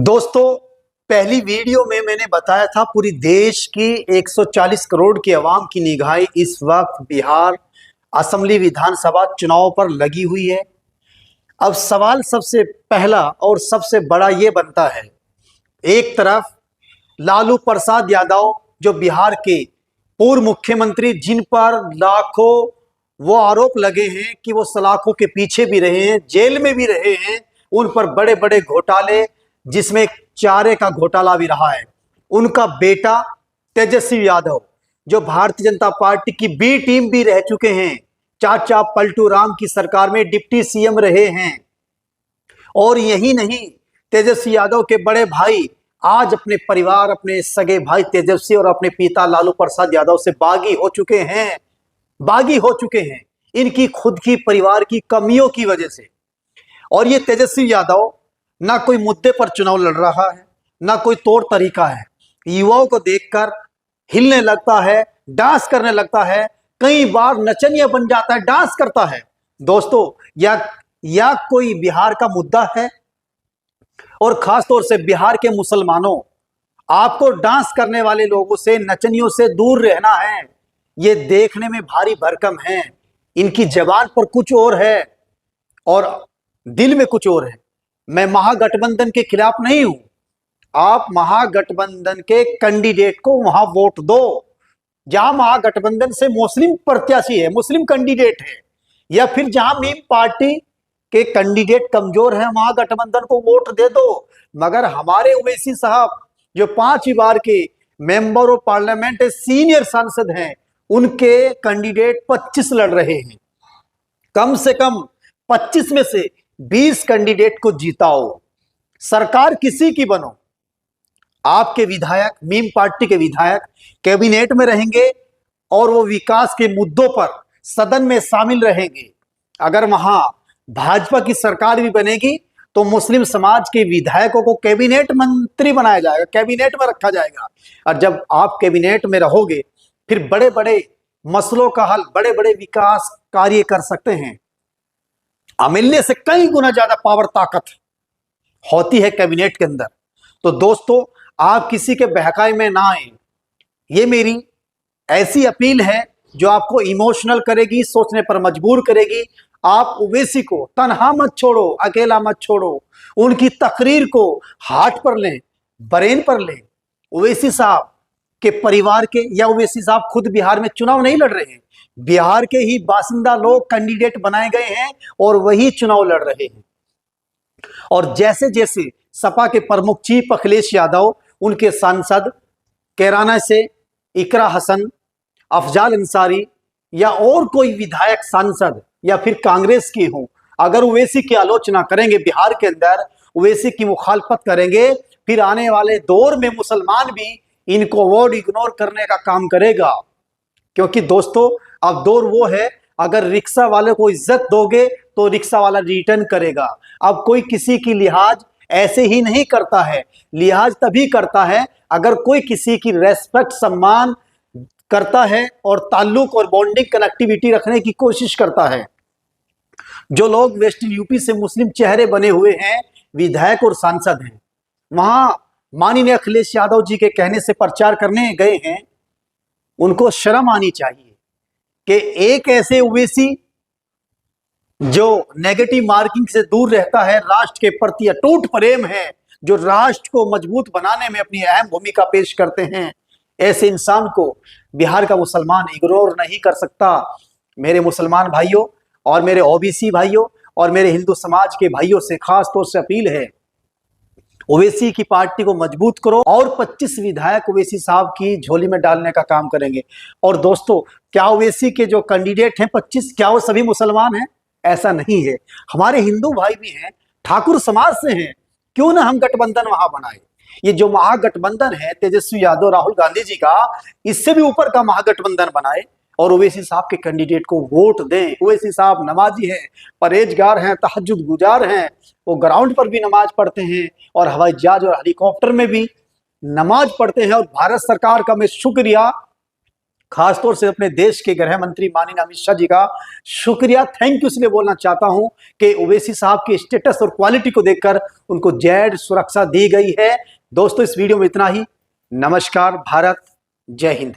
दोस्तों, पहली वीडियो में मैंने बताया था पूरी देश की 140 करोड़ की आवाम की निगाहें इस वक्त बिहार असेंबली विधानसभा चुनाव पर लगी हुई है। अब सवाल सबसे पहला और सबसे बड़ा ये बनता है, एक तरफ लालू प्रसाद यादव जो बिहार के पूर्व मुख्यमंत्री, जिन पर लाखों वो आरोप लगे हैं कि वो सलाखों के पीछे भी रहे हैं, जेल में भी रहे हैं, उन पर बड़े बड़े घोटाले जिसमें चारे का घोटाला भी रहा है। उनका बेटा तेजस्वी यादव जो भारतीय जनता पार्टी की बी टीम भी रह चुके हैं, चाचा पलटू राम की सरकार में डिप्टी सीएम रहे हैं। और यही नहीं, तेजस्वी यादव के बड़े भाई आज अपने परिवार, अपने सगे भाई तेजस्वी और अपने पिता लालू प्रसाद यादव से बागी हो चुके हैं इनकी खुद की परिवार की कमियों की वजह से। और ये तेजस्वी यादव ना कोई मुद्दे पर चुनाव लड़ रहा है, ना कोई तौर तरीका है। युवाओं को देखकर हिलने लगता है, डांस करने लगता है, कई बार नचनिया बन जाता है, डांस करता है। दोस्तों, या कोई बिहार का मुद्दा है? और खास तौर से बिहार के मुसलमानों, आपको डांस करने वाले लोगों से, नचनियों से दूर रहना है। ये देखने में भारी भरकम है, इनकी जबान पर कुछ और है और दिल में कुछ और है। मैं महागठबंधन के खिलाफ नहीं हूं, आप महागठबंधन के कैंडिडेट को वहां वोट दो जहां महागठबंधन से मुस्लिम प्रत्याशी है, मुस्लिम कैंडिडेट है, या फिर जहां मीम पार्टी के कैंडिडेट कमजोर है वहां गठबंधन को वोट दे दो। मगर हमारे ओवैसी साहब जो 5 बार के मेंबर ऑफ पार्लियामेंट सीनियर सांसद हैं, उनके कैंडिडेट 25 लड़ रहे हैं। कम से कम 25 में से 20 कैंडिडेट को जीताओ, सरकार किसी की बनो। आपके विधायक, मीम पार्टी के विधायक कैबिनेट में रहेंगे और वो विकास के मुद्दों पर सदन में शामिल रहेंगे। अगर वहां भाजपा की सरकार भी बनेगी तो मुस्लिम समाज के विधायकों को कैबिनेट मंत्री बनाया जाएगा, कैबिनेट में रखा जाएगा। और जब आप कैबिनेट में रहोगे, फिर बड़े बड़े मसलों का हल, बड़े बड़े विकास कार्य कर सकते हैं। एमएलए से कई गुना ज्यादा पावर, ताकत होती है कैबिनेट के अंदर। तो दोस्तों, आप किसी के बहकावे में ना आए, ये मेरी ऐसी अपील है जो आपको इमोशनल करेगी, सोचने पर मजबूर करेगी। आप ओवैसी को तनहा मत छोड़ो, अकेला मत छोड़ो, उनकी तकरीर को हार्ट पर लें, ब्रेन पर लें। ओवैसी साहब के परिवार के, या ओवैसी साहब खुद बिहार में चुनाव नहीं लड़ रहे हैं, बिहार के ही बासिंदा लोग कैंडिडेट बनाए गए हैं और वही चुनाव लड़ रहे हैं। और जैसे जैसे सपा के प्रमुख चीफ अखिलेश यादव, उनके सांसद कैराना से इकरा हसन, अफजाल अंसारी, या और कोई विधायक सांसद या फिर कांग्रेस के हों, अगर ओवैसी की आलोचना करेंगे बिहार के अंदर, ओवैसी की मुखालफत करेंगे, फिर आने वाले दौर में मुसलमान भी इनको वोट इग्नोर करने का काम करेगा। क्योंकि दोस्तों, अब दौर वो है, अगर रिक्शा वाले को इज्जत दोगे तो रिक्शा वाला रिटर्न करेगा। अब कोई किसी की लिहाज ऐसे ही नहीं करता है, लिहाज तभी करता है अगर कोई किसी की रेस्पेक्ट, सम्मान करता है और ताल्लुक और बॉन्डिंग कनेक्टिविटी रखने की कोशिश करता है। जो लोग वेस्टर्न यूपी से मुस्लिम चेहरे बने हुए हैं, विधायक और सांसद हैं, वहां माननीय अखिलेश यादव जी के कहने से प्रचार करने गए हैं, उनको शर्म आनी चाहिए कि एक ऐसे ओवैसी जो नेगेटिव मार्किंग से दूर रहता है, राष्ट्र के प्रति अटूट प्रेम है, जो राष्ट्र को मजबूत बनाने में अपनी अहम भूमिका पेश करते हैं, ऐसे इंसान को बिहार का मुसलमान इग्नोर नहीं कर सकता। मेरे मुसलमान भाइयों और मेरे ओबीसी भाइयों और मेरे हिंदू समाज के भाइयों से खास तौर से अपील है, ओवैसी की पार्टी को मजबूत करो और 25 विधायक ओवैसी साहब की झोली में डालने का काम करेंगे। और दोस्तों, क्या ओवैसी के जो कैंडिडेट हैं 25, क्या वो सभी मुसलमान हैं? ऐसा नहीं है, हमारे हिंदू भाई भी हैं, ठाकुर समाज से हैं। क्यों ना हम गठबंधन वहां बनाए। ये जो महागठबंधन है तेजस्वी यादव, राहुल गांधी जी का, इससे भी ऊपर का महागठबंधन बनाए और ओवैसी साहब के कैंडिडेट को वोट दें। ओवैसी साहब नमाजी हैं, परहेजगार हैं, तहज्जुद गुजार हैं, वो ग्राउंड पर भी नमाज पढ़ते हैं और हवाई जहाज और हेलीकॉप्टर में भी नमाज पढ़ते हैं। और भारत सरकार का मैं शुक्रिया खासतौर से अपने देश के गृह मंत्री माननीय अमित शाह जी का शुक्रिया, थैंक यू इसलिए बोलना चाहता हूं कि ओवैसी साहब के स्टेटस और क्वालिटी को देखकर उनको जेड सुरक्षा दी गई है। दोस्तों, इस वीडियो में इतना ही। नमस्कार। भारत। जय हिंद।